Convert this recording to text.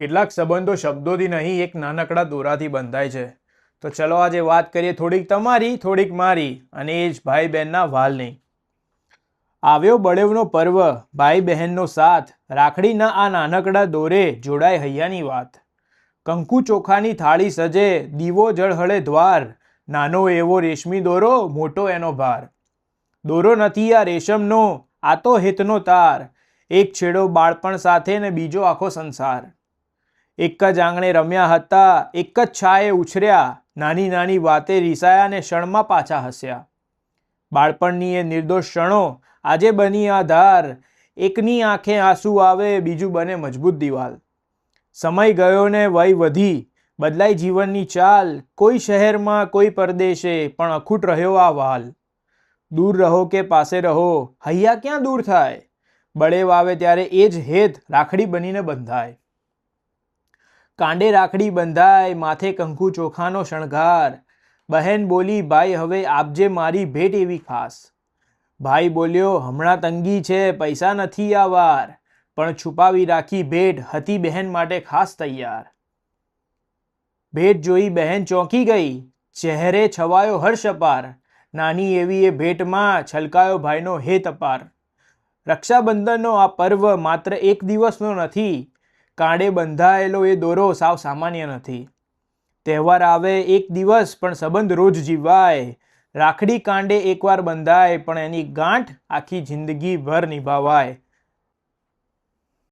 કેટલાક સંબંધો શબ્દોથી નહીં, એક નાનકડા દોરાથી બંધાય છે. તો ચલો આજે વાત કરીએ થોડીક તમારી થોડીક મારી, અને એ જ ભાઈ બહેનના વાલની. આવ્યો બળેવનો પર્વ, ભાઈ બહેનનો સાથ, રાખડીના આ નાનકડા દોરે જોડાય હૈયાની વાત. કંકુ ચોખાની થાળી સજે, દીવો જળહળે દ્વાર, નાનો એવો રેશમી દોરો, મોટો એનો ભાર. દોરો નથી આ રેશમનો, આ તો હેતનો તાર, એક છેડો બાળપણ સાથે ને બીજો આખો સંસાર. એક જ આંગણે રમ્યા હતા, એક જ છાયે ઉછર્યા, નાની નાની વાતે રીસાયા ને ક્ષણમાં પાછા હસ્યા. બાળપણની એ નિર્દોષ ક્ષણો આજે બની આધાર, એકની આંખે આંસુ આવે, બીજું બને મજબૂત દિવાલ. સમય ગયો ને વય વધી, બદલાઈ જીવનની ચાલ, કોઈ શહેરમાં કોઈ પરદેશે, પણ અખૂટ રહ્યો આ વાલ. દૂર રહો કે પાસે રહો, હૈયા ક્યાં દૂર થાય, બળેવ આવે ત્યારે એ જ હેત રાખડી બનીને બંધાય. કાંડે રાખડી બંધાય, માથે કંકુ ચોખાનો શણગાર, બહેન બોલી ભાઈ હવે આપજે મારી ભેટ એવી ખાસ. ભાઈ બોલ્યો હમણાં તંગી છે, પૈસા નથી આ વાર, પણ છુપાવી રાખી ભેટ હતી બહેન માટે ખાસ તૈયાર. ભેટ જોઈ બહેન ચોંકી ગઈ, ચહેરે છવાયો હર્ષ અપાર, નાની એવી એ ભેટમાં છલકાયો ભાઈનો હેત અપાર. રક્ષાબંધનનો આ પર્વ માત્ર એક દિવસનો નથી, કાંડે બંધાયેલો એ દોરો સાવ સામાન્ય નથી. તહેવાર આવે એક દિવસ પણ સંબંધ રોજ જીવાય, રાખડી કાંડે એકવાર બંધાય પણ એની ગાંઠ આખી જિંદગી ભર નિભાવાય.